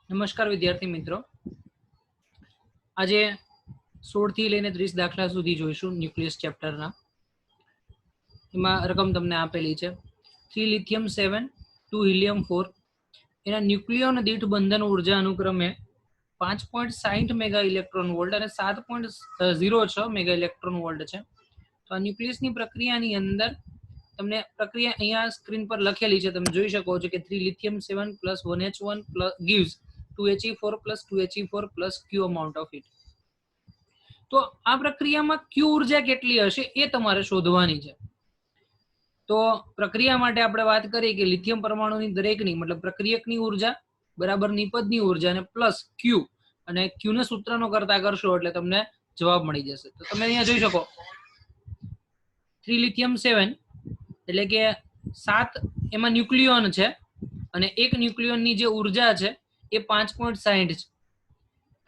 નમસ્કાર વિદ્યાર્થી મિત્રો, આજે 16 થી લઈને 30 દાખલા સુધી જોઈશું ન્યુક્લિયસ ચેપ્ટરના. એમાં રકમ તમને આપેલી છે 3 લિથિયમ 7 2 હિલિયમ 4. એના ન્યુક્લિયોન દીઠ બંધન ઉર્જા અનુક્રમે 5.60 મેગા ઇલેક્ટ્રોન વોલ્ટ અને 7.06 મેગા ઇલેક્ટ્રોન વોલ્ટ છે. તો આ ન્યુક્લિયસની પ્રક્રિયાની અંદર તમને પ્રક્રિયા અહીંયા સ્ક્રીન પર લખેલી છે, તમે જોઈ શકો છો કે 3 lithium 7 plus 1H1 plus gives 2He4 plus 2He4 plus Q amount of it. તો આ પ્રક્રિયામાં Q ઉર્જા કેટલી હશે એ તમારે શોધવાની છે. તો પ્રક્રિયા માટે આપણે વાત કરીએ કે લિથિયમ પરમાણુની દરેકની મતલબ પ્રક્રિયકની ઉર્જા બરાબર નિપજની ઉર્જા અને પ્લસ Q, અને Q ને સૂત્રનો કરતા કરશો એટલે તમને જવાબ મળી જશે. તો તમે અહીંયા જોઈ શકો 3 lithium 7 એટલે કે 7 એમાં ન્યુક્લિયોન છે અને એક ન્યુક્લિયોનની જે ઉર્જા છે એ 5.60 છે.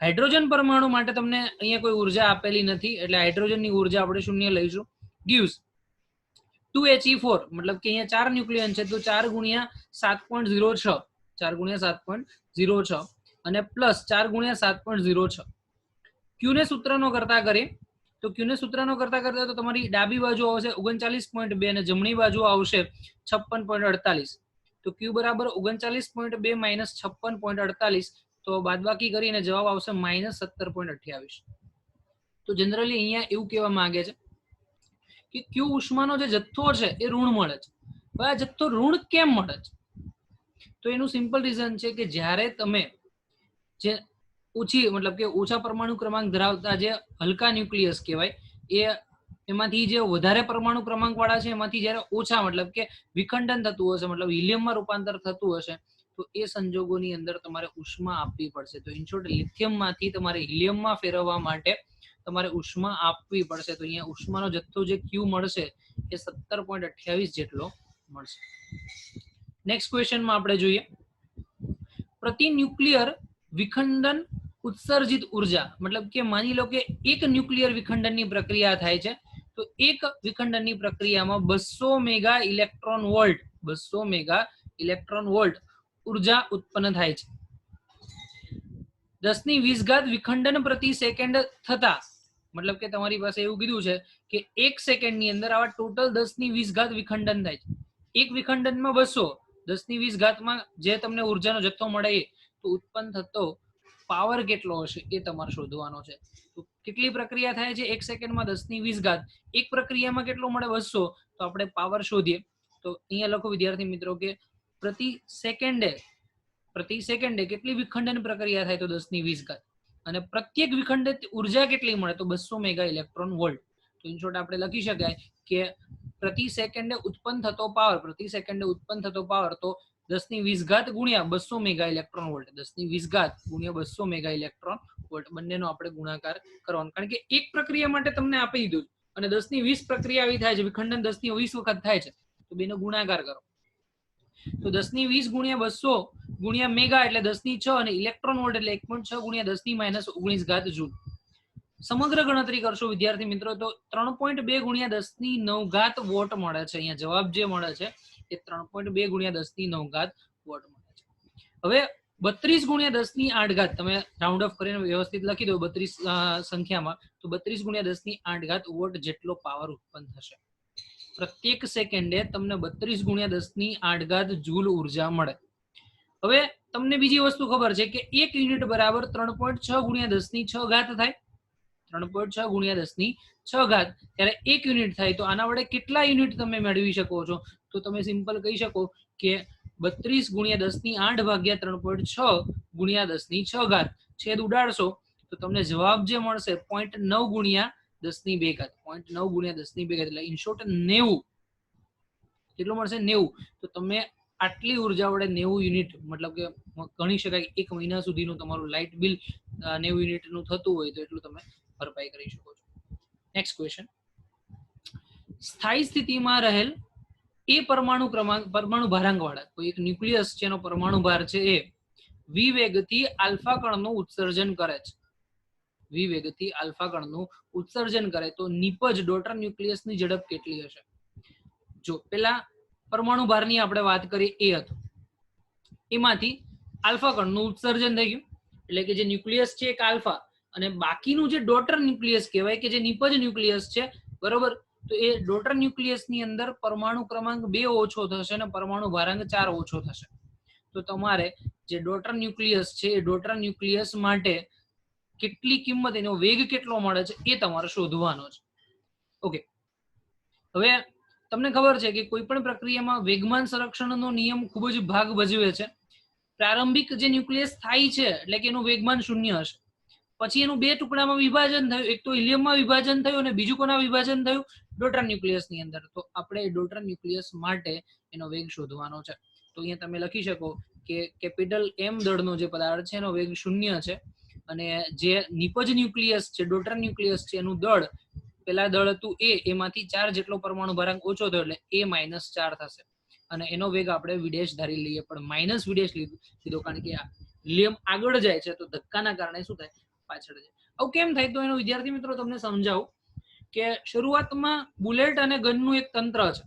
હાઇડ્રોજન પરમાણુ માટે તમને અહીંયા કોઈ ઉર્જા આપેલી નથી એટલે હાઇડ્રોજનની ઉર્જા આપણે શૂન્ય લઈશું. gives 2He4 મતલબ કે અહીંયા 4 ન્યુક્લિયન છે તો 4 ગુણ્યા 7.06 4 ગુણ્યા 7.06 અને પ્લસ 4 ગુણ્યા 7.06. Q ને સૂત્રનો કરતા કરીએ તો Q ને સૂત્રનો કરતા કરતા તો તમારી ડાબી બાજુ આવશે 39.2 અને જમણી બાજુ આવશે 56.48. તો Q બરાબર 39.2 માઇનસ 56.48, તો બાદબાકી કરીને જવાબ આવશે -17.28. તો જનરલી અહીંયા એવું કહેવા માંગે છે કે Q ઉષ્માનો જે જથ્થો છે એ ઋણ મળે છે. હવે આ જથ્થો ઋણ કેમ મળે છે? તો એનું સિમ્પલ રીઝન છે કે જ્યારે તમે જે ઓછી મતલબ કે ઓછા પરમાણુ ક્રમાંક ધરાવતા જે હલકા ન્યુક્લિયસ કહેવાય એમાંથી જે વધારે પરમાણુ ક્રમાંક વાળા છે એમાંથી જ્યારે ઓછા મતલબ કે વિખંડન થતું હશે, મતલબ હિલિયમમાં રૂપાંતર થતું હશે, તો એ સંજોગોની અંદર તમારે ઉષ્મા આપવી પડશે. તો ઇન શોર્ટ લિથિયમમાંથી તમારે હિલિયમમાં ફેરવવા માટે તમારે ઉષ્મા આપવી પડશે. તો અહીંયા ઉષ્માનો જથ્થો જે Q મળશે એ 17.28 જેટલો મળશે. નેક્સ્ટ ક્વેશ્ચનમાં આપણે જોઈએ પ્રતિ ન્યુક્લિયર વિખંડન ઉત્સર્જિત ઉર્જા, મતલબ કે માની લો કે એક ન્યુક્લિયર વિખંડનની પ્રક્રિયા થાય છે તો એક વિખંડનની પ્રક્રિયામાં 200 મેગા ઇલેક્ટ્રોન વોલ્ટ ઉર્જા ઉત્પન્ન થાય છે. 10⁻20 વિખંડન પ્રતિ સેકન્ડ થતા, મતલબ કે તમારી પાસે એવું કીધું છે કે એક સેકન્ડની અંદર આવા ટોટલ 10⁻20 વિખંડન થાય છે. એક વિખંડનમાં 200, 10⁻20 જે તમને ઉર્જાનો જથ્થો મળે એ, તો ઉત્પન્ન થતો પાવર કેટલો હશે એ તમારે શોધવાનો છે. તો કેટલી પ્રક્રિયા થાય છે એક સેકન્ડમાં 10⁻20, એક પ્રક્રિયામાં કેટલો મળે 200, તો આપણે પાવર શોધીએ. તો અહીંયા લખો વિદ્યાર્થી મિત્રો કે પ્રતિ સેકન્ડે કેટલી વિખંડન પ્રક્રિયા થાય તો 10⁻20, અને પ્રત્યેક વિખંડિત ઉર્જા કેટલી મળે તો 200 મેગા ઇલેક્ટ્રોન વોલ્ટ. તો ઇન શોર્ટ આપણે લખી શકાય કે પ્રતિ સેકન્ડે ઉત્પન્ન થતો પાવર તો 10⁻20 ગુણ્યા 200 મેગા ઇલેક્ટ્રોન વોલ્ટ, 10⁻20 ગુણ્યા 200 મેગા ઇલેક્ટ્રોન વોલ્ટ બંનેનો આપણે ગુણાકાર કરવાનો, કારણ કે એક પ્રક્રિયા માટે તમને આપી દીધું અને 10⁻20 પ્રક્રિયા આવી થાય છે, વિખંડન 10⁻20 વખત થાય છે, તો બેનો ગુણાકાર કરો. તો 10⁻20 ગુણ્યા 200 ગુણ્યા મેગા એટલે 10⁻6 અને ઇલેક્ટ્રોન વોલ્ટ એટલે 1.6 ગુણ્યા 10⁻−19 જૂલ. સમગ્ર ગણતરી કરશો વિદ્યાર્થી મિત્રો તો 3.2 ગુણ્યા 10⁹ વોટ મળે છે. અહીંયા જવાબ જે મળે છે એ 3.2 ગુણ્યા 10⁹ વોટ મળે છે. હવે 32 ગુણ્યા 10⁸, તમે રાઉન્ડ ઓફ કરીને વ્યવસ્થિત લખી દો 32 સંખ્યામાં, તો 32 ગુણ્યા 10⁸ વોટ જેટલો પાવર ઉત્પન્ન થશે. પ્રત્યેક સેકન્ડે તમને 32 ગુણ્યા 10⁸ જૂલ ઉર્જા મળે. હવે તમને બીજી વસ્તુ ખબર છે કે એક યુનિટ બરાબર 3.6 ગુણ્યા 10⁶ થાય. 3.6 ગુણ્યા 10⁶ ત્યારે એક યુનિટ થાય, તો આના વડે કેટલા યુનિટ તમે મેળવી શકો છો? તો તમે સિમ્પલ કહી શકો કે 32 ગુણ્યા 10⁸ ભાગ્યા 3.6 ગુણ્યા 10⁶, છેદ ઉડાડશો તો તમને જવાબ જે મળશે 0.9 ગુણ્યા 10⁵, 0.9 ગુણ્યા 10⁵, એટલે ઇન શોર્ટ 90. કેટલું મળશે? 90. તો તમે આટલી ઉર્જા વડે 90 યુનિટ, મતલબ કે ગણી શકાય એક મહિના સુધીનું તમારું લાઇટ બિલ 90 યુનિટનું થતું હોય તો એટલું તમે ભરપાઈ કરી શકો છો. નેક્સ્ટ ક્વેશ્ચન, સ્થાયી સ્થિતિમાં રહેલ એ પરમાણુ ભારાંક વાળા કોઈ એક ન્યુક્લિયસ જેનો પરમાણુ ભાર છે એ v વેગથી આલ્ફા કણનું ઉત્સર્જન કરે છે. v વેગથી આલ્ફા કણનું ઉત્સર્જન કરે તો નિપજ ડોટર ન્યુક્લિયસની ઝડપ કેટલી હશે? જો પેલા પરમાણુ ભારની આપણે વાત કરીએ એ હતો, એમાંથી આલ્ફા કણનું ઉત્સર્જન થઈ ગયું, એટલે કે જે ન્યુક્લિયસ છે એક આલ્ફા, અને બાકીનું જે ડોટર ન્યુક્લિયસ કહેવાય કે જે નિપજ ન્યુક્લિયસ છે, બરોબર, તો એ ડોટર ન્યુક્લિયસ ની અંદર પરમાણુ ક્રમાંક 2 ઓછો થશે અને પરમાણુ ભારાંક 4 ઓછો થશે. તો તમારે જે ડોટર ન્યુક્લિયસ છે એ ડોટર ન્યુક્લિયસ માટે કેટલી કિંમત, એનો વેગ કેટલો મળે છે એ તમારે શોધવાનો છે. ઓકે, હવે તમને ખબર છે કે કોઈ પણ પ્રક્રિયામાં વેગમાન સંરક્ષણનો નિયમ ખૂબ જ ભાગ ભજવે છે. પ્રારંભિક જે ન્યુક્લિયસ થાય છે એટલે કે એનું વેગમાન 0 હશે, પછી એનું 2 ટુકડામાં વિભાજન થયું, એક તો હિલિયમમાં વિભાજન થયું અને બીજું કોના વિભાજન થયું, ડોટર ન્યુક્લિયસની અંદર. તો આપણે ડોટર ન્યુક્લિયસ માટે એનો વેગ શોધવાનો છે. તો અહીંયા તમે લખી શકો કે કેપિટલ M દળનો જે પદાર્થ છે એનો વેગ 0 છે, અને જે નિપજ ન્યુક્લિયસ છે, ડોટર ન્યુક્લિયસ છે, એનું દળ, પેલા દળ હતું A, એમાંથી 4 જેટલો પરમાણુ ભારાંક ઓછો થયો એટલે A-4 થશે, અને એનો વેગ આપણે વિદેશ ધારી લઈએ, પણ માઇનસ વિદેશ લીધો કારણ કે હિલિયમ આગળ જાય છે તો ધક્કાના કારણે શું થાય, પાછળ જાય. આવું કેમ થાય? તો એનો વિદ્યાર્થી મિત્રો તમને સમજાવું કે શરૂઆતમાં બુલેટ અને ગનનું એક તંત્ર છે.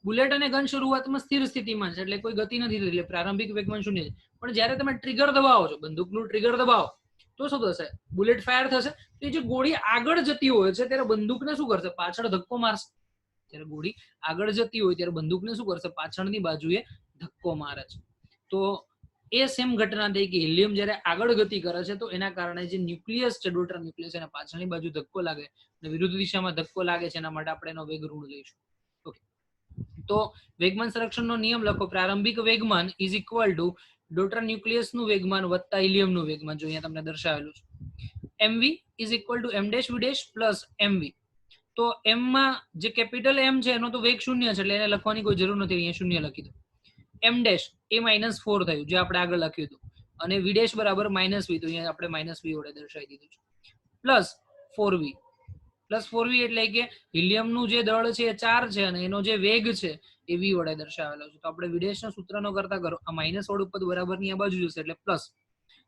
બુલેટ અને ગન શરૂઆતમાં સ્થિર સ્થિતિમાં છે, એટલે કોઈ ગતિ નથી થતી, એટલે પ્રારંભિક વેગમાન 0 છે. પણ જ્યારે તમે ટ્રિગર દબાવો છો, બંદૂકનું ટ્રિગર દબાવો, તો શું થશે? બુલેટ ફાયર થશે. તો જે ગોળી આગળ જતી હોય છે ત્યારે બંદૂકને શું કરશે? પાછળ ધક્કો મારશે. જ્યારે ગોળી આગળ જતી હોય ત્યારે બંદૂકને શું કરશે? પાછળની બાજુએ ધક્કો મારે છે. તો એ સેમ ઘટના થઈ કે હિલિયમ જ્યારે આગળ ગતિ કરે છે તો એના કારણે જે ન્યુક્લિયસ છે, ડોટર ન્યુક્લિયસ, એના પાછળની બાજુ ધક્કો લાગે અને વિરુદ્ધ દિશામાં ધક્કો લાગે છે, એના માટે આપણે એનો વેગ ઋણ લઈશું. ઓકે, તો વેગમાન સંરક્ષણનો નિયમ લખો. પ્રારંભિક વેગમાન ઇઝ ઇક્વલ ટુ ડોટર ન્યુક્લિયસનું વેગમાન વત્તા હિલિયમનું વેગમાન, જો અહીંયા તમને દર્શાવેલું છે. mv is equal two m'(v' plus mv. તો m માં જે કેપિટલ M છે એનો તો વેગ 0 છે એટલે એને લખવાની કોઈ જરૂર નથી, અહીંયા 0 લખી દો. m' A-4 થયું જે આપણે આગળ લખ્યું હતું, અને v' બરાબર -v, તો અહીંયા આપણે -v વડે દર્શાવી દીધું છે, પ્લસ 4v. પ્લસ 4v એટલે કે હિલિયમનું જે દળ છે એ 4 છે અને એનો જે વેગ છે એ v વડે દર્શાવેલો છે. તો આપણે વિદેશના સૂત્રનો કરતા કરો, આ માઇનસ વાળું પદ બરાબરની આ બાજુ જશે એટલે પ્લસ.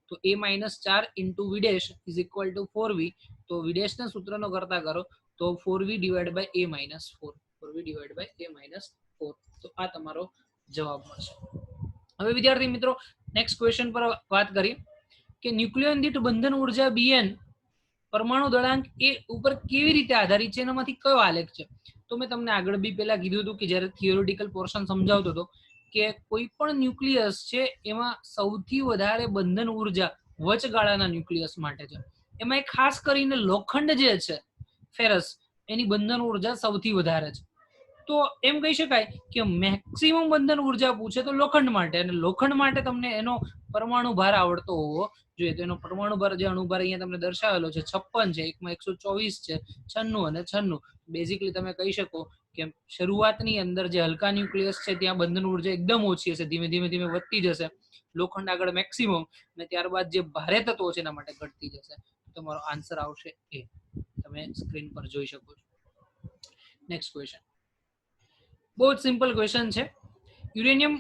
તો A-4 ઇન્ટુ વિદેશ ઇઝ ઇક્વલ ટુ 4v. તો વિદેશના સૂત્રનો કરતા કરો તો 4v divide by A-4, 4v divide by A-4. તો આ તમારો જવાબ મળશે. હવે વિદ્યાર્થી મિત્રો નેક્સ્ટ ક્વેશ્ચન પર વાત કરીએ કે ન્યુક્લિયન દીઠ બંધન ઉર્જા Bn પરમાણુ દળાંક એ ઉપર કેવી રીતે આધારિત છે, એનામાંથી કયો આલેખ છે? તો મેં તમને આગળ બી પહેલા કીધું હતું કે જ્યારે થિયોરિટિકલ પોર્શન સમજાવતો હતો કે કોઈ પણ ન્યુક્લિયસ છે એમાં સૌથી વધારે બંધન ઉર્જા વચગાળાના ન્યુક્લિયસ માટે છે. એમાં ખાસ કરીને લોખંડ જે છે, ફેરસ, એની બંધન ઉર્જા સૌથી વધારે છે. તો એમ કહી શકાય કે મેક્સિમમ બંધન ઉર્જા પૂછે તો લોખંડ માટે, અને લોખંડ માટે તમને એનો પરમાણુ ભાર આવડતો હોવો જોઈએ. તો એનો પરમાણુ ભાર, જે અણુભાર અહીંયા તમને દર્શાવેલો છે, 56 છે, એકમાં 124 છે, 96 અને 96. બેઝિકલી તમે કહી શકો કે શરૂઆતની અંદર જે હલકા ન્યુક્લિયસ છે ત્યાં બંધન ઉર્જા એકદમ ઓછી હશે, ધીમે ધીમે ધીમે વધતી જશે, લોખંડ આગળ મેક્સિમમ, અને ત્યારબાદ જે ભારે તત્વો છે એના માટે ઘટતી જશે. તમારો આન્સર આવશે એ, તમે સ્ક્રીન પર જોઈ શકો છો. નેક્સ્ટ ક્વેશ્ચન બહુ જ સિમ્પલ ક્વેશ્ચન છે. યુરેનિયમ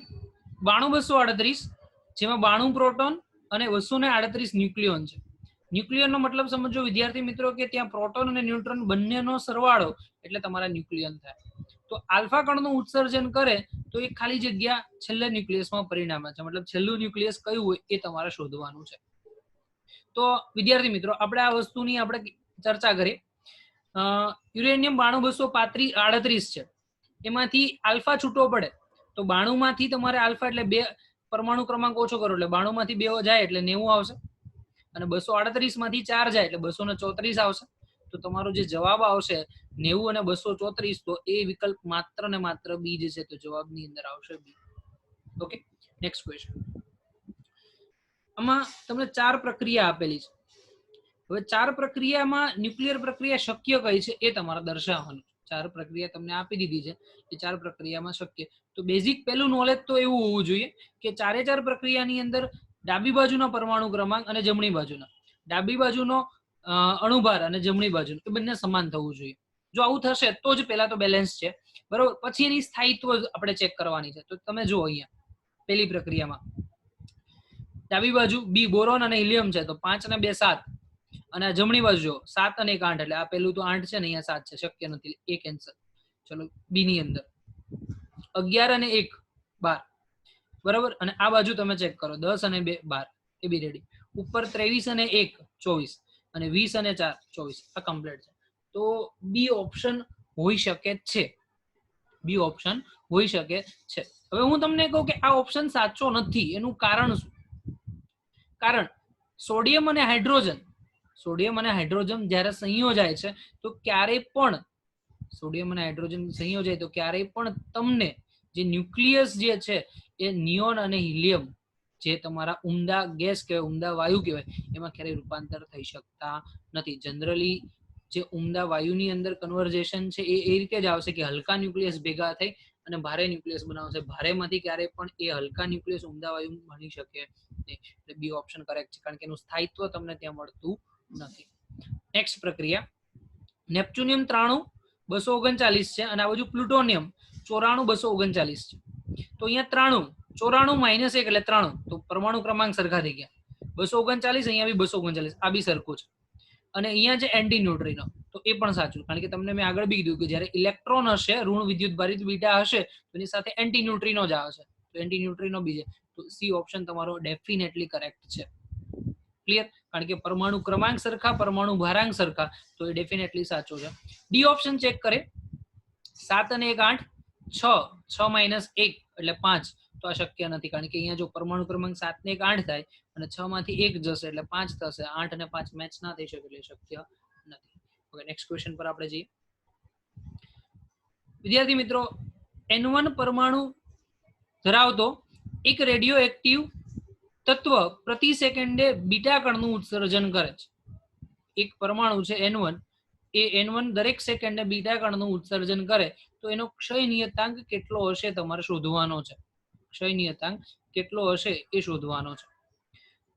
92238, જેમાં 92 પ્રોટોન અને 238 ન્યુક્લિયોન છે. ન્યુક્લિયનનો મતલબ સમજો વિદ્યાર્થી મિત્રો કે ત્યાં પ્રોટોન અને ન્યુટ્રોન બંનેનો સરવાળો એટલે તમારા ન્યુક્લિયન થાય. તો આલ્ફા કણનું ઉત્સર્જન કરે તો એ ખાલી જગ્યા છેલ્લા ન્યુક્લિયસમાં પરિણામે છે, મતલબ છેલ્લું ન્યુક્લિયસ કયું હોય એ તમારે શોધવાનું છે. તો વિદ્યાર્થી મિત્રો આપણે આ વસ્તુની આપણે ચર્ચા કરી. યુરેનિયમ 92238 છે, એમાંથી આલ્ફા છૂટો પડે તો 92 માંથી તમારે આલ્ફા એટલે 2 પરમાણુ ક્રમાંક ઓછો કરો એટલે 92 માંથી 2 જાય એટલે 90 આવશે, અને 238 માંથી 4 જાય એટલે 234 આવશે. તો તમારો જે જવાબ આવશે 90 અને 234, તો એ વિકલ્પ માત્ર ને માત્ર બી જ છે, તો જવાબની અંદર આવશે બી. Okay, next question. આમાં તમને 4 પ્રક્રિયા આપેલી છે. હવે 4 પ્રક્રિયામાં ન્યુક્લિયર પ્રક્રિયા શક્ય કઈ છે એ તમારે દર્શાવવાનું. 4 પ્રક્રિયા તમને આપી દીધી છે, એ 4 પ્રક્રિયામાં શક્ય. તો બેઝિક પહેલું નોલેજ તો એવું હોવું જોઈએ કે 4 પ્રક્રિયાની અંદર ડાબી બાજુના પરમાણુ ક્રમાંક અને જમણી બાજુના, ડાબી બાજુનો અણુભાર અને જમણી બાજુનો એ બંને સમાન થવું જોઈએ. જો આવું થશે તો જ પહેલા તો બેલેન્સ છે, બરોબર. પછી એની સ્થાયિત્વ આપણે ચેક કરવાની છે. તો તમે જો અહીંયા પહેલી પ્રક્રિયામાં ડાબી બાજુ બી બોરોન અને હિલિયમ છે, તો 5 અને 2 7, અને જમણી બાજુ જો 7 અને 1 8, એટલે આ પેલું તો 8 છે ને અહીંયા 7 છે, શક્ય નથી, એ કેન્સલ. ચલો બી ની અંદર 11 અને 1 12, બરાબર. અને આ બાજુ તમે ચેક કરો 10 અને 2 12 એ બી રેડી. ઉપર 23 અને 1 24 અને 20 અને 4 24 આ કમ્પ્લીટ છે. તો બી ઓપ્શન હોઈ શકે છે. બી ઓપ્શન હોઈ શકે છે. હવે હું તમને કહું કે આ ઓપ્શન સાચો નથી. એનું કારણ શું? કારણ સોડિયમ અને હાઇડ્રોજન જ્યારે સંયોજાય છે તો ક્યારેય પણ સોડિયમ અને હાઇડ્રોજન સંયોજાય તો ક્યારેય પણ તમને જે ન્યુક્લિયસ જે છે એ નિયોન અને હિલિયમ જે તમારા ઉમદા ગેસ કહેવાય, ઉમદા વાયુ કહેવાય, એમાં ક્યારેય રૂપાંતર થઈ શકતા નથી. જનરલી જે ઉમદા વાયુની અંદર કન્વર્ઝેશન છે એ રીતે જ આવશે કે હલકા ન્યુક્લિયસ ભેગા થઈ અને ભારે ન્યુક્લિયસ બનાવશે. ભારેમાંથી ક્યારેય પણ એ હલકા ન્યુક્લિયસ ઉમદા વાયુ બની શકે નહીં. એટલે બી ઓપ્શન કરેક્ટ છે, કારણ કે એનું સ્થાયિત્વ તમને ત્યાં મળતું નથી. નેક્સ્ટ પ્રક્રિયા, નેપ્ચ્યુનિયમ 93 239 છે અને આ બાજુ પ્લુટોનિયમ 94 239 છે. તો અહીંયા 94 માઇનસ 1 એટલે 93, તો પરમાણુ ક્રમાંક સરખા થઈ ગયા. 239 અહીંયા બી 239, આ બી સરખું છે. અને અહીંયા છે એન્ટી ન્યુટ્રિનો, તો એ પણ સાચું, કારણ કે તમને મેં આગળ બી કીધું કે જ્યારે ઇલેક્ટ્રોન હશે, ઋણ વિદ્યુત ભારિત બીટા હશે, તો એની સાથે એન્ટી ન્યુટ્રિનો જ આવશે. તો એન્ટી ન્યુટ્રિનો બી છે. તો સી ઓપ્શન તમારો ડેફિનેટલી કરેક્ટ છે. ક્લિયર? કારણ કે પરમાણુ ક્રમાંક સરખા, પરમાણુ ભારાંક સરખા, તો એ ડેફિનેટલી સાચો છે. ડી ઓપ્શન ચેક કરે. 7 અને 1 8, 6 માઇનસ 1 એટલે 5, તો આ શક્ય નથી, કારણ કે અહીંયા જો પરમાણુ ક્રમાંક 7 ને 1 8 થાય અને 6 માંથી 1 જશે એટલે 5 થશે. 8 અને 5 મેચ ના થઈ શકે, એટલે શક્ય નથી. ઓકે, નેક્સ્ટ ક્વેશ્ચન પર આપણે જઈએ. વિદ્યાર્થી મિત્રો, N1 પરમાણુ ધરાવતો એક રેડિયો એક્ટિવ તત્વ પ્રતિ સેકન્ડે બીટા કણનું ઉત્સર્જન કરે છે. એક પરમાણુ છે N1, એ N1 દરેક સેકન્ડે બીટા કણનું ઉત્સર્જન કરે, તો એનો ક્ષય નિયતાંક કેટલો હશે તમારે શોધવાનો છે. ક્ષય નિયતાંક કેટલો હશે એ શોધવાનો છે.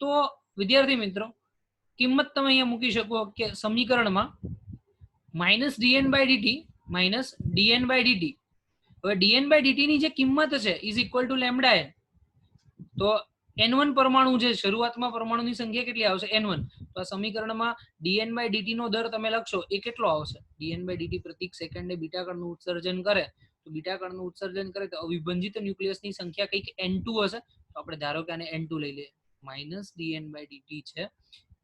તો વિદ્યાર્થી મિત્રો, કિંમત તમે અહીંયા મૂકી શકો કે સમીકરણમાં -dn/dt માઇનસ dn/dt. હવે dn/dt ની જે કિંમત છે is equal two lambda n. તો N1 પરમાણુ જે શરૂઆતમાં પરમાણુની સંખ્યા કેટલી આવશે? N1. તો આ સમીકરણમાં dn/dt નો દર તમે લખશો એ કેટલો આવશે? dn/dt પ્રતિ સેકન્ડે બીટા કણનું ઉત્સર્જન કરે, તો બીટા કણનું ઉત્સર્જન કરે તો અવિભંજિત ન્યુક્લિયસની સંખ્યા કંઈક N2 હશે. તો આપણે ધારો કે આને N2 લઈ લઈએ. -dn/dt છે,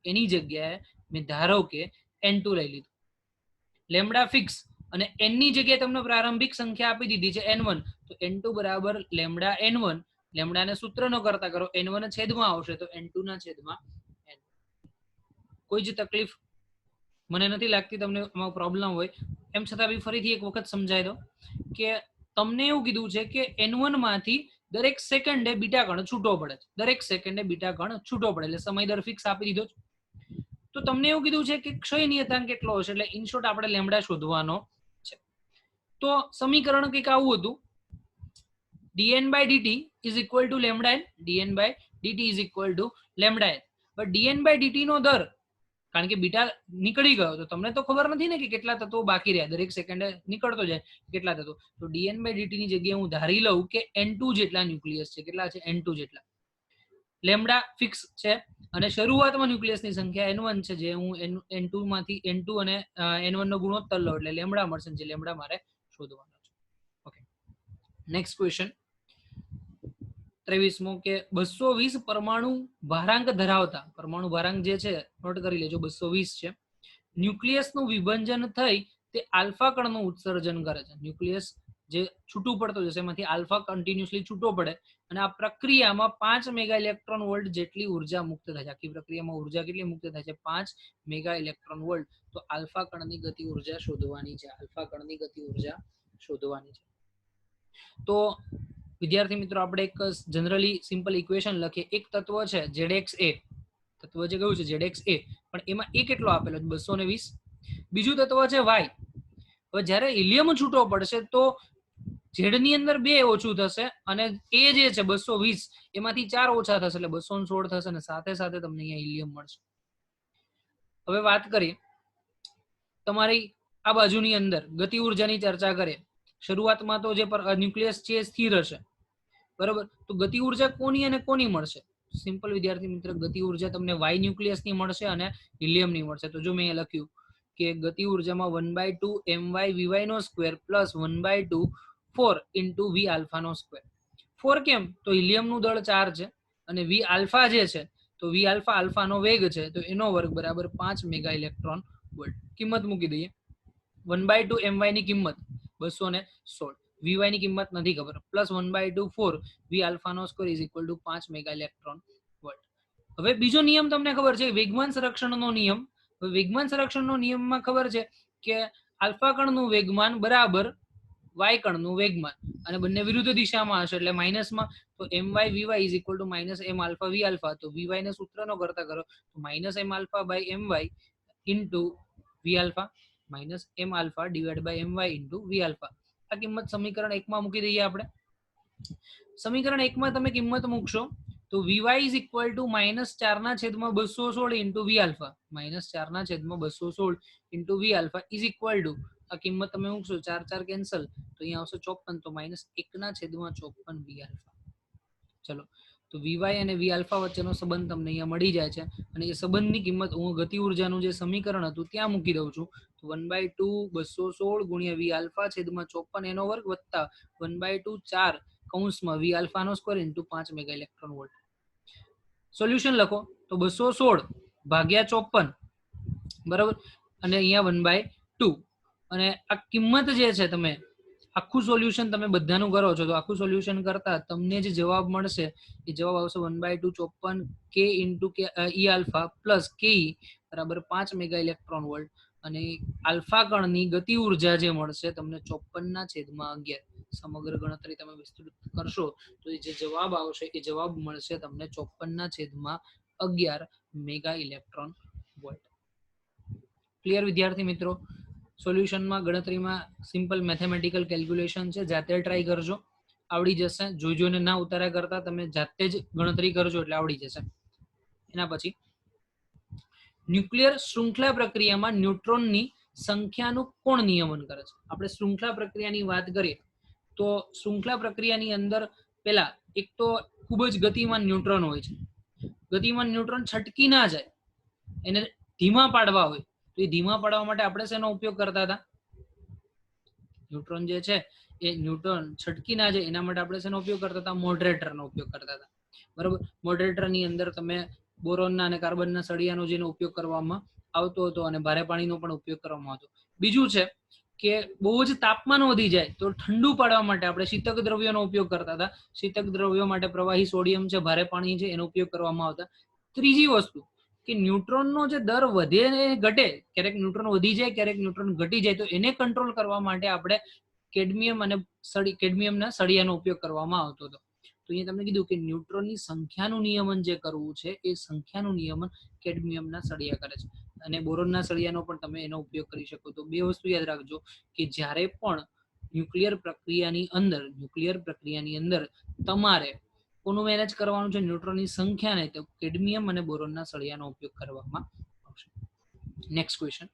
એની જગ્યાએ મેં ધારો કે N2 લઈ લીધું. લેમ્ડા ફિક્સ અને n ની જગ્યાએ તમને પ્રારંભિક સંખ્યા આપી દીધી છે N1, તો N2 બરાબર લેમ્ડા N1. લેમ્ડાને સૂત્રનો કરતા કરો, N1 છેદમાં આવશે તો N2 ના છેદમાં n. કોઈ જ તકલીફ મને નથી લાગતી તમને આમાં પ્રોબ્લેમ હોય. એમ છતાં બી ફરીથી એક વખત સમજાય દો કે તમને એવું કીધું છે કે N1 માંથી દરેક સેકન્ડે બીટા કણ છૂટો પડે છે. દરેક સેકન્ડે બીટા કણ છૂટો પડે એટલે સમય દર ફિક્સ આપી દીધો છે. તો તમને એવું કીધું છે કે ક્ષય નિયતાંક કેટલો હશે, એટલે ઇન શોર્ટ આપણે લેમ્ડા શોધવાનો છે. તો સમીકરણ કંઈક આવું હતું, dn/dt is equal to lambda n. dn/dt is equal to lambda n. but dn/dt નો દર, કારણ કે બીટા નીકળી ગયો તો તમને તો ખબર નથી ને કે કેટલા તત્વો બાકી રહ્યા, દરેક સેકન્ડે નીકળતો જાય કેટલા તત્વો. તો dn/dt ની જગ્યાએ હું ધારી લઉં કે N2 જેટલા ન્યુક્લિયસ છે. કેટલા છે? N2 જેટલા. લેમ્ડા ફિક્સ છે અને શરૂઆતમાં ન્યુક્લિયસની સંખ્યા N1 છે, જે હું N2 માંથી N2 અને N1 નો ગુણોત્તર લઉં એટલે લેમ્ડા મળશે, જે લેમ્ડા મારે શોધવાનો છે. ઓકે, નેક્સ્ટ ક્વેશ્ચન 23મો કે 220 પરમાણુ ભારાંક ધરાવતા, પરમાણુ ભારાંક જે છે નોટ કરી લેજો 220 છે, ન્યુક્લિયસનું વિભંજન થઈ તે આલ્ફા કણનું ઉત્સર્જન કરે છે. ન્યુક્લિયસ જે છૂટું પડતો જશે એમાંથી આલ્ફા કન્ટિન્યુઅસલી છૂટો પડે અને આ પ્રક્રિયામાં 5 મેગા ઇલેક્ટ્રોન વોલ્ટ જેટલી ઉર્જા મુક્ત થાય છે. આખી પ્રક્રિયામાં ઉર્જા કેટલી મુક્ત થાય છે? 5 મેગા ઇલેક્ટ્રોન વોલ્ટ. તો આલ્ફા કણની ગતિ ઉર્જા શોધવાની છે. આલ્ફા કણની ગતિ ઉર્જા શોધવાની છે. તો વિદ્યાર્થી મિત્રો, આપણે એક જનરલી સિમ્પલ ઇક્વેશન લખીએ. એક તત્વ છે ZXA, તત્વ જે કયું છે ZXA, પણ એમાં એ કેટલો આપેલો છે? 220. બીજું તત્વ છે Y. હવે જ્યારે હિલિયમ છૂટો પડશે તો Z ની અંદર 2 ઓછું થશે અને એ જે છે 220 એમાંથી 4 ઓછા થશે એટલે 216 થશે અને સાથે સાથે તમને અહીંયા હિલિયમ મળશે. હવે વાત કરીએ તમારી આ બાજુની અંદર ગતિ ઉર્જાની ચર્ચા કરીએ. શરૂઆતમાં તો જે ન્યુક્લિયસ છે એ સ્થિર હશે, બરોબર. તો ગતિ ઉર્જા કોની અને કોની મળશે? સિમ્પલ વિદ્યાર્થી મિત્ર, ગતિ ઉર્જા તમને Y ન્યુક્લિયસની મળશે અને હિલિયમની મળશે. તો જો મેં અહીંયા લખ્યું કે ગતિ ઉર્જામાં 1/2 my vy નો square plus 1/2 4 into v alpha નો સ્ક્વેર. 4 કેમ? તો હિલિયમનું દળ 4 છે અને વી આલ્ફા જે છે તો વી આલ્ફા આલ્ફાનો વેગ છે તો એનો વર્ગ બરાબર 5 મેગા ઇલેક્ટ્રોન વોલ્ટ. કિંમત મૂકી દઈએ. 1/2 my ની કિંમત 216. વી ની કિંમત નથી ખબર. પ્લસ 1/2 4 વી આલ્ફાનો square is equal to 5 mega electron volt. હવે બીજો નિયમ તમને ખબર છે, વેગમાન સંરક્ષણનો નિયમ. વેગમાન સંરક્ષણનો નિયમમાં ખબર છે કે આલ્ફા કણનું વેગમાન બરાબર વાય કણનું વેગમાન, અને બંને વિરુદ્ધ દિશામાં હશે એટલે માઇનસમાં. તો my vy is equal to minus M alpha V alpha. તો વી ને સૂત્રનો કરતા કરો તો minus M alpha by M Y into V alpha minus M alpha divide by M Y into V alpha. આ કિંમત સમીકરણ 1 માં મૂકી દઈએ આપણે. સમીકરણ 1 માં તમે કિંમત મૂકશો તો V is equal to -4/216 into V alpha -4/216 into V alpha is equal to, આ કિંમત તમે મૂકશો 4 4 કેન્સલ તો અહીંયા આવશે 54, તો -1/54 વી આલ્ફા. ચલો, તો વી અને વી આલ્ફા વચ્ચેનો સંબંધ તમને અહીંયા મળી જાય છે, અને એ સંબંધની કિંમત હું ગતિ ઉર્જાનું જે સમીકરણ હતું ત્યાં મૂકી દઉં છું. તો 1/2 216 ગુણ્યા વી આલ્ફા છેદમાં 54 એનો વર્ગ વત્તા 1/2 4 કૌંસમાં વી આલ્ફાનો square into 5 mega electron volt. Solution લખો તો 216 ભાગ્યા 54 બરાબર, અને અહીંયા 1/2, અને આ કિંમત જે છે તમે આખું સોલ્યુશન તમે બધાનું કરો છો તો આખું સોલ્યુશન કરતા તમને જે જવાબ મળશે એ જવાબ આવશે 1/2 54 કે ઇન્ટુ કે ઈ આલ્ફા પ્લસ કે બરાબર 5 મેગા ઇલેક્ટ્રોન વોલ્ટ, અને આલ્ફા કણની ગતિ ઉર્જા જે મળશે તમને 54/11. સમગ્ર ગણતરી તમે વિસ્તૃત કરશો તો જે જવાબ આવશે એ જવાબ મળશે તમને 54/11 મેગા ઇલેક્ટ્રોન વોલ્ટ. ક્લિયર વિદ્યાર્થી મિત્રો? સોલ્યુશનમાં ગણતરીમાં સિમ્પલ મેથેમેટિકલ કેલ્ક્યુલેશન છે, જાતે ટ્રાય કરજો, આવડી જશે. જોઈ જોઈને ના ઉતાર્યા કરતા તમે જાતે જ ગણતરી કરજો એટલે આવડી જશે. એના પછી ન્યુક્લિયર શૃંખલા પ્રક્રિયામાં ન્યુટ્રોનની સંખ્યાનું કોણ નિયમન કરે છે? આપણે શૃંખલા પ્રક્રિયાની વાત કરીએ તો શૃંખલા પ્રક્રિયાની અંદર પહેલા એક તો ખૂબ જ ગતિમાન ન્યુટ્રોન હોય છે. ગતિમાન ન્યુટ્રોન છટકી ના જાય, એને ધીમા પાડવા હોય તો એ ધીમા પાડવા માટે આપણે શેનો ઉપયોગ કરતા હતા? ન્યુટ્રોન જે છે એ ન્યુટ્રોન છટકી ના જાય એના માટે આપણે શેનો ઉપયોગ કરતા હતા? મોડરેટરનો ઉપયોગ કરતા હતા. બરાબર, મોડરેટરની અંદર તમે બોરોનના અને કાર્બનના સળિયાનો જેનો ઉપયોગ કરવામાં આવતો હતો અને ભારે પાણીનો પણ ઉપયોગ કરવામાં આવતો. બીજું છે કે બહુ જ તાપમાન વધી જાય તો ઠંડુ પાડવા માટે આપણે શીતક દ્રવ્યોનો ઉપયોગ કરતા હતા. શીતક દ્રવ્યો માટે પ્રવાહી સોડિયમ છે, ભારે પાણી છે, એનો ઉપયોગ કરવામાં આવતા. ત્રીજી વસ્તુ કે ન્યુટ્રોનનો જે દર વધે ને ઘટે, ક્યારેક ન્યુટ્રોન વધી જાય ક્યારેક ન્યુટ્રોન ઘટી જાય, તો એને કંટ્રોલ કરવા માટે આપણે કેડમિયમ અને કેડમિયમના સળિયાનો ઉપયોગ કરવામાં આવતો હતો. તો અહીંયા તમને કીધું કે ન્યુટ્રોનની સંખ્યાનું નિયમન જે કરવું છે એ સંખ્યાનું નિયમન કેડમિયમના સળિયા કરે છે, અને બોરોનના સળિયાનો પણ તમે એનો ઉપયોગ કરી શકો. તો બે વસ્તુ યાદ રાખજો કે જ્યારે પણ ન્યુક્લિયર પ્રક્રિયાની અંદર તમારે કોનું મેનેજ કરવાનું છે? ન્યુટ્રોનની સંખ્યાને, તો કેડમિયમ અને બોરોનના સળિયાનો ઉપયોગ કરવામાં આવશે. Next question.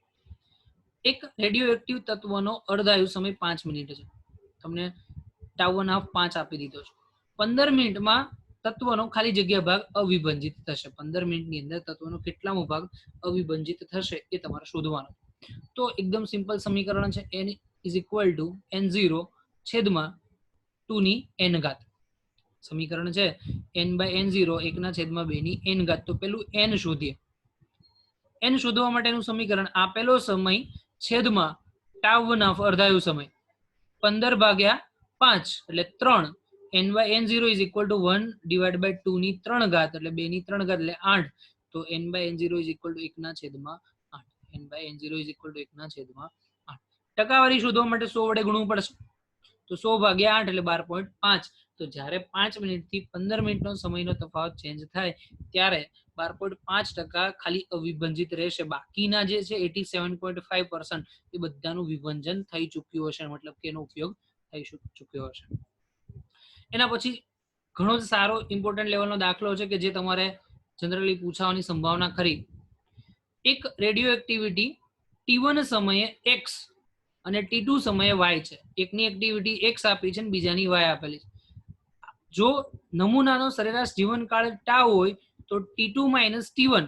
એક રેડિયો એક્ટિવ તત્વનો અર્ધાયુ સમય 5 મિનિટ છે. તમને τ½ 5 આપી દીધો છે. 15 મિનિટમાં તત્વનો ખાલી જગ્યા ભાગ અવિભાજિત થશે. 15 મિનિટની અંદર તત્વનો કેટલામો ભાગ અવિભાજિત થશે એ તમારે શોધવાનો. તો એકદમ સિમ્પલ સમીકરણ છે, n is equal two n0 છેદમાં 2n ઘાત. સમીકરણ છે n/n0 1/2 તો પેલું n શોધીએ. n શોધવા માટેનું સમીકરણ આપેલો સમય છેદમાં τ½ અર્ધાયુ સમય 15/5 એટલે 3. n/n0 ઇઝ ઇક્વલ ટુ 1/2 એટલે 2/3 એટલે 8. તો n/n0 is equal two 1/8. n/n0 is equal two 1/8. ટકાવારી શોધવા માટે 100 વડે ગુણવું પડશે. તો 100/8 એટલે 12.5. તો જ્યારે 5 મિનિટથી 15 મિનિટનો સમયનો તફાવત ચેન્જ થાય ત્યારે 12.5% ખાલી અવિભાજિત રહેશે. બાકીના જે છે 87.5% એ બધાનું વિભાજન થઈ ચૂક્યું હશે, મતલબ કે એનો ઉપયોગ થઈ ચૂક્યો હશે. એના પછી ઘણો જ સારો ઇમ્પોર્ટન્ટ લેવલનો દાખલો છે કે જે તમારે જનરલી પૂછવાની સંભાવના ખરી. એક રેડિયો એક્ટિવિટી T1 સમયે x અને T2 સમયે y છે. એકની એક્ટિવિટી x આપી છે અને બીજાની y આપેલી છે. જો નમૂનાનો સરેરાશ જીવનકાળ τ હોય તો T2 - T1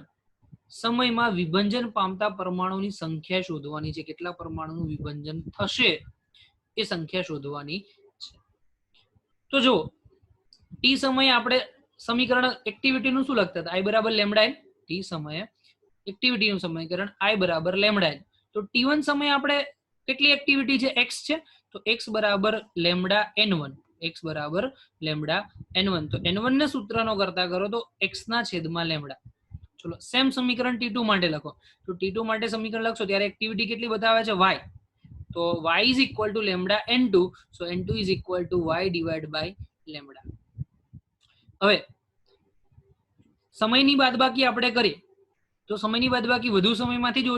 સમયમાં વિભાજન પામતા પરમાણુની સંખ્યા શોધવાની છે. કેટલા પરમાણુનું વિભાજન થશે એ સંખ્યા શોધવાની છે. તો જો ટી સમયે આપણે સમીકરણ એક્ટિવિટીનું શું લખતા હતા? I બરાબર લેમ્ડા એન. ટી સમયે એક્ટિવિટીનું સમીકરણ I બરાબર લેમ્ડા એન. તો T1 સમયે આપણે કેટલી એક્ટિવિટી છે? x છે, તો x બરાબર લેમ્ડા n1. x બરાબર લેમ્ડા n1. તો n1 ને સૂત્રનો કરતા કરો તો x ના છેદમાં લેમ્ડા. ચલો સેમ સમીકરણ T2 માટે લખો. તો T2 માટે સમીકરણ લખશો ત્યારે એક્ટિવિટી કેટલી બતાવે છે? y. તો y is equal to lambda n2. so n2 is equal to y divided by lambda. હવે સમયની બાદબાકી આપણે કરીએ તો સમયની બાદબાકી વધુ સમયમાંથી જ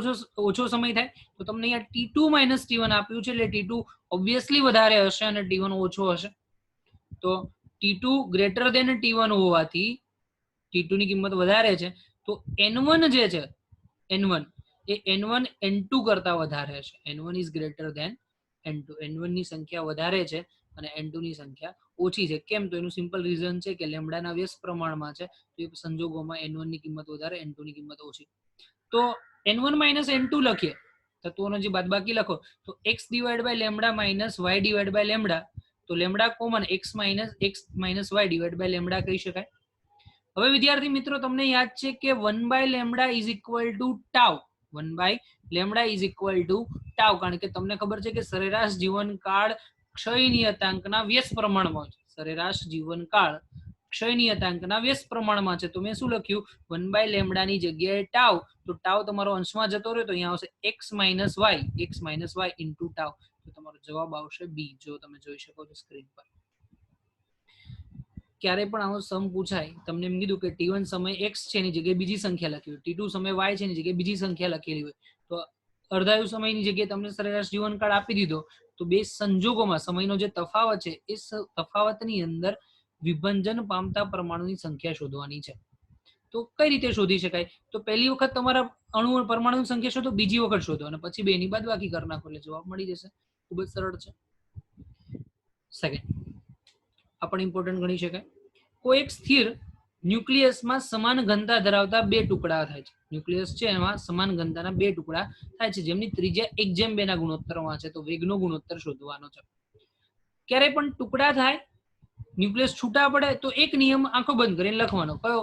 ઓછો સમય થાય. તો તમને અહીંયા T2 minus T1 આપ્યું છે એટલે T2 ઓબ્વિયસલી વધારે હશે અને T1 ઓછો હશે. તો T2 ગ્રેટર દેન T1 હોવાથી T2 ની કિંમત વધારે છે. તો N1 જે છે N1 એ N1 N2 કરતા વધારે છે. N1 is greater than N2. N1 ની સંખ્યા વધારે છે અને N2 ની સંખ્યા ઓછી છે. કેમ? તો એનું સિમ્પલ રીઝન છે કે લેમ્ડાના વ્યસ્ત પ્રમાણમાં છે. તો એ સંજોગોમાં N1 ની કિંમત વધારે, N2 ની કિંમત ઓછી. તો N1 minus N2 લખીએ તત્વોનો જે બાદબાકી લખો તો x divided by lambda minus y divided by lambda. તો lambda common x minus y divided by lambda કહી શકાય. હવે વિદ્યાર્થી મિત્રો તમને યાદ છે કે 1 by lambda is equal to tau. 1 by lambda is equal to tau કારણ કે તમને ખબર છે કે સરેરાશ જીવનકાળ ક્ષય નિયતાંકના વ્યસ્ત પ્રમાણમાં છે. સરેરાશ જીવનકાળ ક્ષય નિયતાંકના વ્યસ્ત પ્રમાણમાં છે. તો મેં શું લખ્યું? 1 by lambda ની જગ્યાએ tau. તો tau તમારો અંશમાં જતો રહ્યો તો અહીંયા આવશે x minus y into tau. તો તમારો જવાબ આવશે બી. જો તમે જોઈ શકો છો સ્ક્રીન પર. ક્યારે પણ આવો સમ પૂછાય તમને એમ કીધું કે T1 સમય x છે એની જગ્યાએ બીજી સંખ્યા લખી હોય, T2 સમય y છે એની જગ્યાએ બીજી સંખ્યા લખેલી હોય, તો અર્ધાયુ સમયની જગ્યાએ તમને સરેરાશ જીવનકાળ આપી દીધો. તો બે સંજોગોમાં સમયનો જે તફાવત છે એ તફાવતની અંદર વિભંજન પામતા પરમાણુની સંખ્યા શોધવાની છે. તો કઈ રીતે શોધી શકાય? તો પહેલી વખત તમારા અણુ પરમાણુની સંખ્યા શોધો, બીજી વખત શોધો અને પછી બેની બાદબાકી કરી નાખો એટલે જવાબ મળી જશે. ખૂબ જ સરળ છે. સેકન્ડ આ પણ ઇમ્પોર્ટન્ટ ગણી શકાય. કોઈ એક સ્થિર ન્યુક્લિયસમાં સમાન ઘનતા ધરાવતા બે ટુકડા થાય છે. ન્યુક્લિયસ છે એમાં સમાન ઘનતાના બે ટુકડા થાય છે જેમની ત્રિજ્યા 1:2 ના ગુણોત્તરમાં છે. તો વેગનો ગુણોત્તર શોધવાનો છે. ક્યારે પણ ટુકડા થાય, ન્યુક્લિયસ છૂટા પડે તો એક નિયમ આંખો બંધ કરીને લખવાનો. કયો?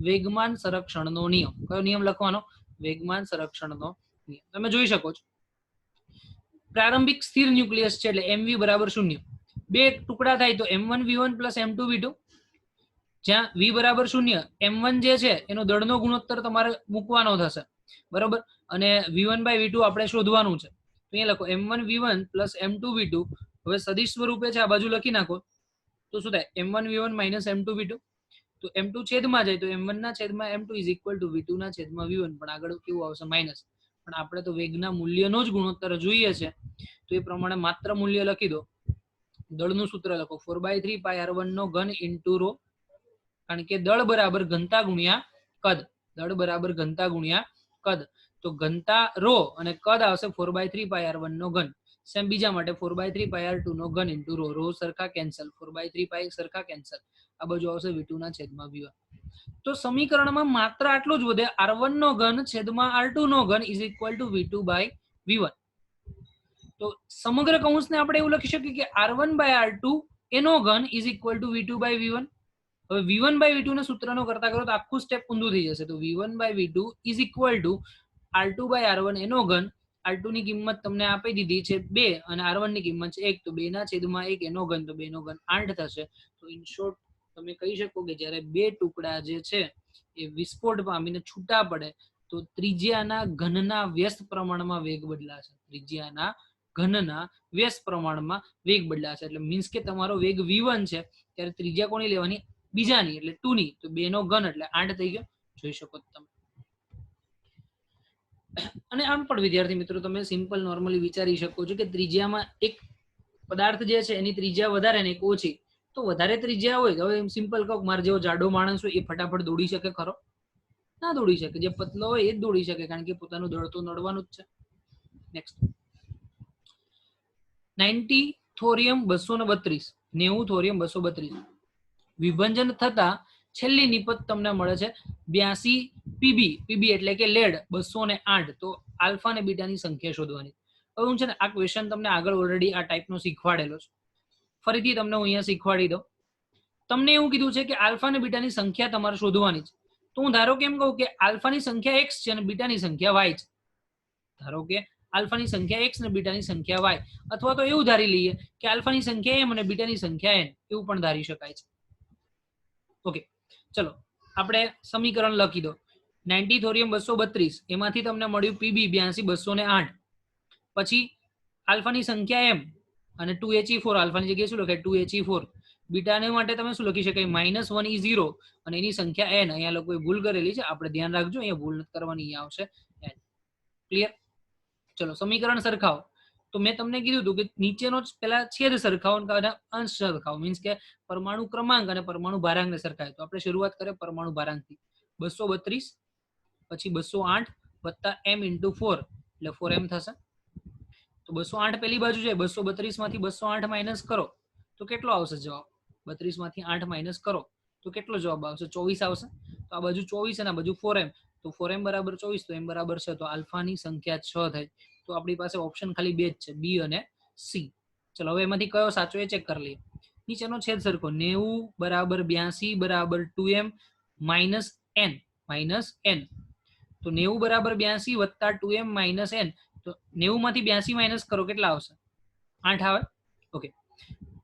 વેગમાન સંરક્ષણનો નિયમ. કયો નિયમ લખવાનો? વેગમાન સંરક્ષણનો નિયમ. તમે જોઈ શકો છો પ્રારંભિક સ્થિર ન્યુક્લિયસ છે એટલે mv બરાબર 0. બે ટુકડા થાય તો m1 v1 plus m2 v2. જ્યાં v બરાબર 0, m1 જે છે એનો દળનો ગુણોત્તર તમારે મૂકવાનો થશે, બરાબર, અને v1 by v2 આપણે શોધવાનું છે. તો અહીંયા લખો m1 v1 plus m2 v2. હવે સદિશ સ્વરૂપે છે, આ બાજુ લખી નાખો તો શું થાય? m1 v1 minus m2 v2. તો m2 છેદમાં જાય તો m1 ના છેદમાં m2 is equal to v2 ના છેદમાં v1. પણ આગળ કેવું આવશે? માઇનસ. પણ આપણે તો વેગના મૂલ્યનો જ ગુણોત્તર જોઈએ છે તો એ પ્રમાણે માત્ર મૂલ્ય લખી દો. દળનું સૂત્ર લખો 4/3 pi r1 નો ઘન ઇન્ટુ રો. કારણ કે દળ બરાબર ઘનતા ગુણ્યા કદ. દળ બરાબર ઘનતા ગુણ્યા કદ. તો ઘનતા રો અને કદ આવશે 4/3 pi r1 નો ઘન. સેમ બીજા માટે 4/3 pi r2 નો ઘન ઇન્ટુ રો. રો સરખા કેન્સલ, 4/3 pi સરખા કેન્સલ. આ બાજુ આવશે v2 ના છેદમાં v1. તો સમીકરણમાં માત્ર આટલું જ વધે. r1 નો ઘન છેદમાં r2 નો ઘન is equal two v2 by v1. તો સમગ્ર કૌંસને આપણે એવું લખી શકીએ કે r1 by r2 એનો ઘન is equal two v2 by v1. હવે v1 by v2 ને સૂત્રનો કરતા કરો તો આખું સ્ટેપ ઊંધું થઈ જશે. તો v1 by v2 is equal two r2 by r1 એનો ઘન. r2 ની કિંમત તમને આપી દીધી છે 2 અને r1 ની કિંમત છે 1. તો 2 ના છેદમાં 1 એનો ઘન. તો 2 નો ઘન 8 થશે. તો ઇન શોર્ટ તમે કહી શકો કે જ્યારે બે ટુકડા જે છે એ વિસ્ફોટ પામીને છૂટા પડે તો ત્રિજ્યાના ઘનના વ્યસ્ત પ્રમાણમાં વેગ બદલાશે. ત્રિજ્યાના ઘનના વ્યસ્ત પ્રમાણમાં વેગ બદલાશે. એટલે મીન્સ કે તમારો વેગ v1 છે ત્યારે ત્રિજ્યા કોની લેવાની? બીજાની, એટલે 2 ની. તો 2 નો ઘન એટલે 8 થઈ ગયો. જોઈ શકો તમે. અને આમ પણ વિદ્યાર્થી મિત્રો તમે સિમ્પલ નોર્મલી વિચારી શકો છો કે ત્રિજ્યામાં એક પદાર્થ જે છે એની ત્રિજ્યા વધારે ને એક ઓછી. તો વધારે ત્રિજ્યા હોય તો હવે સિમ્પલ કહું મારે જેવો જાડો માણસ હોય એ ફટાફટ દોડી શકે ખરો? ના દોડી શકે. જે પતલો હોય એ જ દોડી શકે કારણ કે પોતાનું દળ તો નડવાનું જ છે. નેક્સ્ટ 90 થોરિયમ 232. 90 થોરિયમ 232 વિભંજન થતા છેલ્લી નિપત તમને મળે છે 82 પીબી. પીબી એટલે કે લેડ 208. તો આલ્ફા અને બીટાની સંખ્યા શોધવાની. હવે હું છે ને આ ક્વેશ્ચન તમને આગળ ઓલરેડી આ ટાઈપનો શીખવાડેલો છે. ફરીથી તમને હું અહીંયા શીખવાડી દઉં. તમને એવું કીધું છે કે આલ્ફા અને બીટાની સંખ્યા તમારે શોધવાની છે, તો હું ધારો કે એમ કહું કે આલ્ફાની સંખ્યા x છે અને બીટાની સંખ્યા y છે. ધારો કે આલ્ફાની સંખ્યા x અને બીટાની સંખ્યા y, અથવા તો એવું ધારી લઈએ કે આલ્ફાની સંખ્યા m અને બીટાની સંખ્યા n, એવું પણ ધારી શકાય છે. ઓકે, ચલો આપણે સમીકરણ લખી દો. 90 થોરિયમ 232, એમાંથી તમને મળ્યું પીબી 82 208. પછી આલ્ફાની સંખ્યા m અને 2He4, આલ્ફાની જગ્યાએ શું લખાય 2He4. બીટાને માટે તમે શું લખી શકાય -1 ઈ 0 અને એની સંખ્યા n. અહીંયા લોકોએ ભૂલ કરેલી છે, આપણે ધ્યાન રાખજો, અહીંયા ભૂલ નથી કરવાની, અહીંયા આવશે n. ક્લિયર? ચલો સમીકરણ સરખાવો. તો મેં તમને કીધું હતું કે નીચેનો પેલા છેદ સરખાવો અને અંશ સરખાવો, મીન્સ કે પરમાણુ ક્રમાંક અને પરમાણુ ભારાંકને સરખાય. તો આપણે શરૂઆત કરીએ પરમાણુ ભારાંકથી. 232 પછી 208 વત્તા m × 4 એટલે 4m થશે. તો 208 પેલી બાજુ છે, 232 માંથી 208 માઇનસ કરો તો કેટલો આવશે જવાબ? 32 માંથી 8 માઇનસ કરો તો કેટલો જવાબ આવશે? 24 આવશે. તો આ બાજુ 24 અને આ બાજુ 4m, તો 4m બરાબર 24, તો m બરાબર છે, તો આલ્ફાની સંખ્યા 6 થાય. તો આપણી પાસે ઓપ્શન ખાલી બે જ છે, બી અને સી. ચલો હવે એમાંથી કયો સાચો એ ચેક કરી લઈએ. નીચેનો છેદ સરખો, 90 બરાબર 82 બરાબર 2m માઇનસ n. તો 90 બરાબર 82 વત્તા 2m માઇનસ n, તો 90 માંથી 82 માઇનસ કરો કેટલા આવશે? 8 આવે. ઓકે,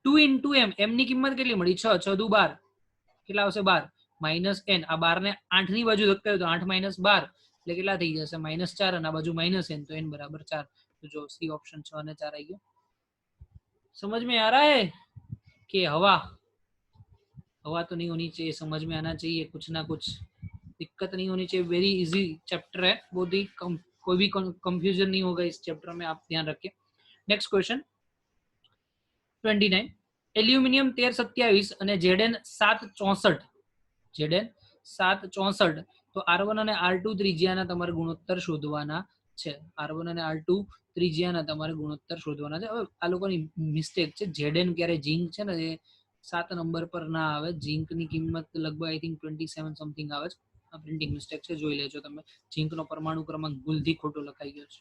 2 × m, m ની કિંમત કેટલી મળી? 6, 6 દુ 12, કેટલા આવશે? 12 માઇનસ n. આ 12 ને 8 ની બાજુ ધકેલો તો 8 માઇનસ 12 એટલે કેટલા થઈ જશે? -4, અને આ બાજુ માઇનસ n, તો n બરાબર 4. तो जो सी ऑप्शन 6 અને 4 आई गया. समझ में आ रहा है कि हवा तो नहीं होनी चाहिए, समझ में आना चाहिए, कुछ ना कुछ दिक्कत नहीं होनी चाहिए. वेरी इजी चैप्टर है, बहुत ही कोई भी कंफ्यूजन नहीं होगा इस चैप्टर में, आप ध्यान रखिए. Next question 29. एल्यूमिनियम 1327 અને Zn 764, Zn 764, તો R1 અને R2 ત્રિજ્યાના તમારે ગુણોત્તર શોધવાના છે. R1 અને R2 ત્રિજ્યાના તમારે ગુણોત્તર શોધવાના છે. હવે આ લોકોની મિસ્ટેક છે, Zn ક્યારે ઝીંક છે ને એ 7 નંબર પર ના આવે. ઝીંકની કિંમત લગભગ આઈ થિંક 27 સમથિંગ આવે છે. આ પ્રિન્ટિંગ મિસ્ટેક છે, જોઈ લેજો તમે. ઝીંકનો પરમાણુ ક્રમાંક ભૂલથી ખોટો લખાઈ ગયો છે,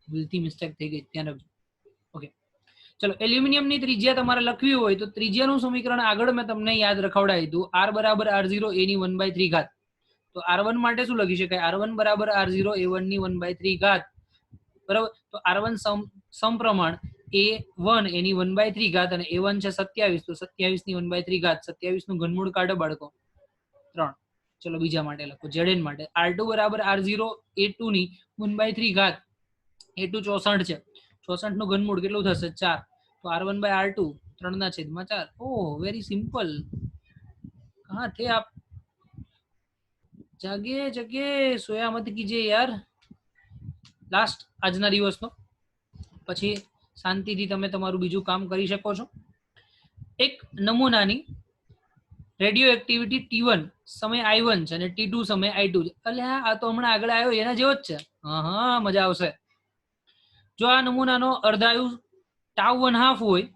ભૂલથી મિસ્ટેક થઈ ગઈ, ધ્યાન રાખજો. ઓકે, ચલો એલ્યુમિનિયમની ત્રિજ્યા તમારે લખવી હોય તો ત્રિજ્યાનું સમીકરણ આગળ મેં તમને યાદ રખાવડાવી હતું. R બરાબર R0 a ની 1/3 ઘાત. તો R1 માટે શું લખી શકાય? R1 બરાબર R0 a1 ની 1/3 ઘાત, બરાબર. તો R1 સમપ્રમાણ a1 એની 1/3 ઘાત અને a1 છે 27, તો 27 ની 1/3 ઘાત. 27 નું ઘનમૂળ કાઢો બાળકો, 3. ચલો બીજા માટે લખો, Zn માટે R2 બરાબર R0 a2 ની 1/3 ઘાત. a2 64 છે, 64 નું ઘનમૂળ કેટલું થશે? 4. तो R1 by R2 3/4. Oh very simple. कहाँ थे आप? जागे जगे, सोया मत कीजिए यार. लास्ट આજના દિવસનો, પછી શાંતિથી તમે તમારું બીજું કામ કરી શકો છો. એક નમૂનાની રેડિયો એક્ટિવિટી T1 સમય I1 છે અને T2 સમય I2 છે. એટલે આ તો હમણાં આગળ આવ્યો એના જેવો જ છે. હા, મજા આવશે. જો આ નમૂનાનો અર્ધાયુ τ½ હોય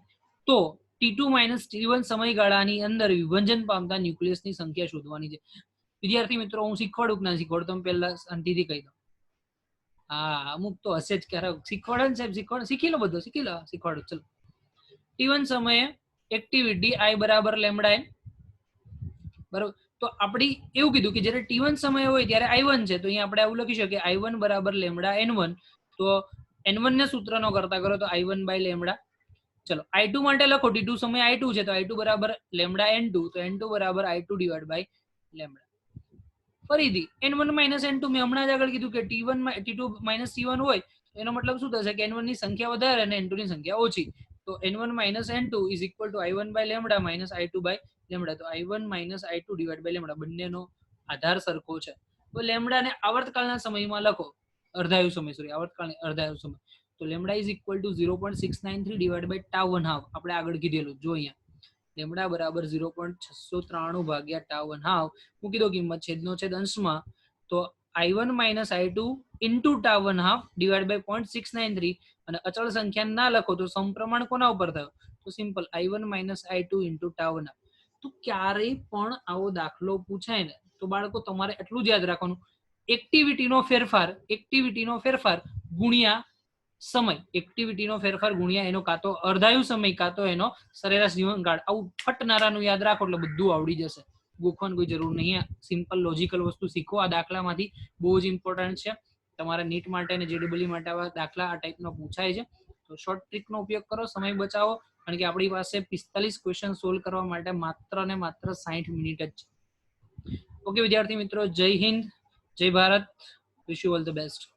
તો T2 - T1 સમયગાળાની અંદર વિભજન પામતા ન્યુક્લિયસની સંખ્યા શોધવાની છે. વિદ્યાર્થી મિત્રો, હું શીખવાડું કે ના શીખવાડું તમે પહેલા શાંતિથી કહી દો. હા, અમુક તો હશે જ ક્યારેક. શીખવાડે ને સાહેબ, શીખવાડે, શીખી લો બધું, શીખી લો, શીખવાડું. ચલો, T1 સમયે એક્ટિવિટી I બરાબર λn, બરાબર. તો આપણી એવું કીધું કે જ્યારે T1 સમય હોય ત્યારે I1 છે, તો અહીંયા આપણે આવું લખી શકીએ I1 બરાબર λn1. તો n1 ને સૂત્રનો કરતા કરો તો I1 by λ. ચલો I2 માટે લખો, T2 સમય I2 છે તો I2 બરાબર λn2, તો n2 બરાબર I2 / λ. ફરીથી n1 - n2, મેં હમણાં જ આગળ કીધું કે T2 - T1 હોય તો એનો મતલબ શું થશે કે n1 ની સંખ્યા વધારે અને n2 ની સંખ્યા ઓછી. તો n1 - n2 = I1 by λ - I2 by λ. તો I1 - I2 / λ, બંનેનો આધાર સરખો છે. તો લેમ્ડાને આવર્તકાળના સમયમાં લખો, અર્ધાયુ સમય, સોરી આવર્તકાળની અર્ધાયુ સમય. તો λ = 0.693 / τ½ આપણે આગળ કીધેલું. જો અહીંયા લેમ્ડા બરાબર 0.693 ભાગ્યા τ½ મૂકી દો કિંમત, છેદનો છેદ અંશમાં. તો I1 - I2 into τ½ / 0.693, અને અચળ સંખ્યા ના લખો તો સમપ્રમાણ કોના ઉપર થયો? તો સિમ્પલ I1 - I2 into τ². તો ક્યારેય પણ આવો દાખલો પૂછાય ને તો બાળકો તમારે એટલું જ યાદ રાખવાનું, એક્ટિવિટીનો ફેરફાર ગુણ્યા સમય એક્ટિવિટીનો ફેરફાર ગુણ્યા એનો કાં તો અર્ધાયુ સમય કાં તો એનો સરેરાશ જીવનકાળ. આવું ફટનારાનું યાદ રાખો એટલે બધું આવડી જશે. ગોખવાની કોઈ જરૂર નહીં. સિમ્પલ લોજિકલ વસ્તુ શીખો આ દાખલામાંથી. બહુ જ ઇમ્પોર્ટન્ટ છે તમારા નીટ માટે અને જેડબલઈ માટે. આવા દાખલા આ ટાઈપનો પૂછાય છે. તો શોર્ટ ટ્રીકનો ઉપયોગ કરો, સમય બચાવો. કારણ કે આપણી પાસે 45 ક્વેશ્ચન સોલ્વ કરવા માટે માત્ર ને માત્ર 60 મિનિટ જ છે. ઓકે વિદ્યાર્થી મિત્રો, જય હિન્દ, જય Bharat, wish you all the best.